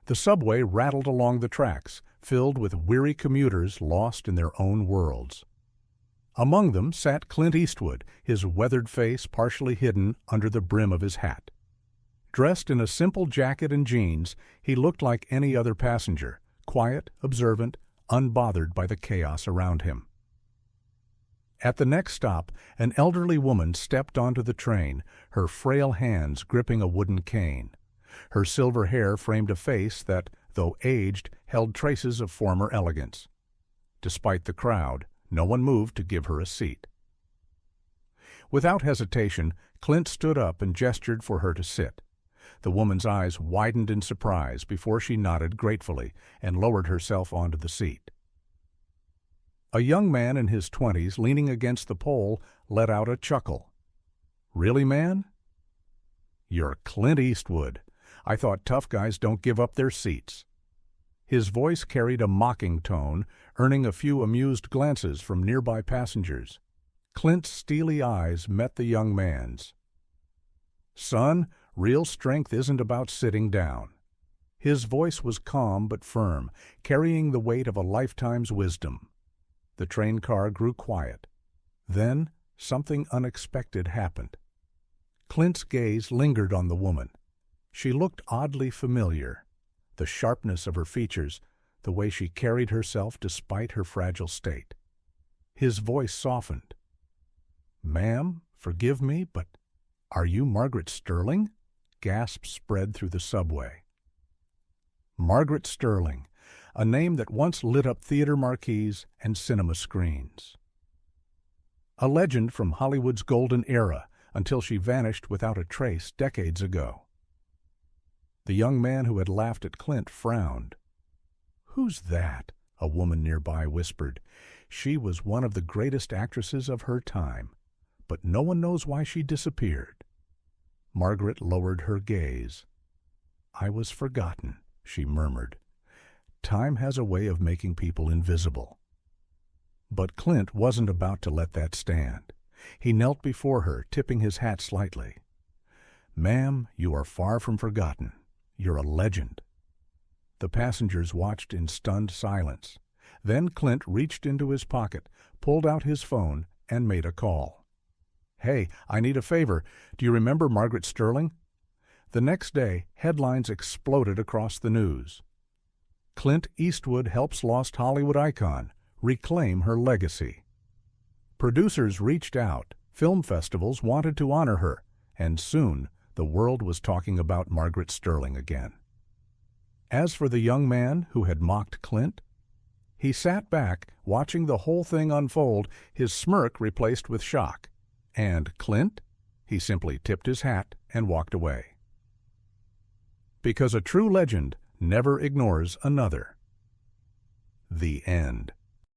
The subway rattled along the tracks, filled with weary commuters lost in their own worlds. Among them sat Clint Eastwood, his weathered face partially hidden under the brim of his hat. Dressed in a simple jacket and jeans, he looked like any other passenger, quiet, observant, unbothered by the chaos around him. At the next stop, an elderly woman stepped onto the train, her frail hands gripping a wooden cane. Her silver hair framed a face that, though aged, held traces of former elegance. Despite the crowd, no one moved to give her a seat. Without hesitation, Clint stood up and gestured for her to sit. The woman's eyes widened in surprise before she nodded gratefully and lowered herself onto the seat. A young man in his 20s, leaning against the pole, let out a chuckle. "Really, man? You're Clint Eastwood. I thought tough guys don't give up their seats." His voice carried a mocking tone, earning a few amused glances from nearby passengers. Clint's steely eyes met the young man's. "Son, real strength isn't about sitting down." His voice was calm but firm, carrying the weight of a lifetime's wisdom. The train car grew quiet. Then something unexpected happened. Clint's gaze lingered on the woman. She looked oddly familiar. The sharpness of her features, the way she carried herself despite her fragile state. His voice softened. "Ma'am, forgive me, but are you Margaret Sterling?" Gasps spread through the subway. Margaret Sterling, a name that once lit up theater marquees and cinema screens. A legend from Hollywood's golden era until she vanished without a trace decades ago. The young man who had laughed at Clint frowned. "Who's that?" a woman nearby whispered. "She was one of the greatest actresses of her time, but no one knows why she disappeared." Margaret lowered her gaze. "I was forgotten," she murmured. "Time has a way of making people invisible." But Clint wasn't about to let that stand. He knelt before her, tipping his hat slightly. "Ma'am, you are far from forgotten. You're a legend." The passengers watched in stunned silence. Then Clint reached into his pocket, pulled out his phone, and made a call. "Hey, I need a favor. Do you remember Margaret Sterling?" The next day, headlines exploded across the news. Clint Eastwood helps lost Hollywood icon reclaim her legacy. Producers reached out, film festivals wanted to honor her, and soon the world was talking about Margaret Sterling again. As for the young man who had mocked Clint, he sat back, watching the whole thing unfold, his smirk replaced with shock. And Clint? He simply tipped his hat and walked away. Because a true legend never ignores another. The end.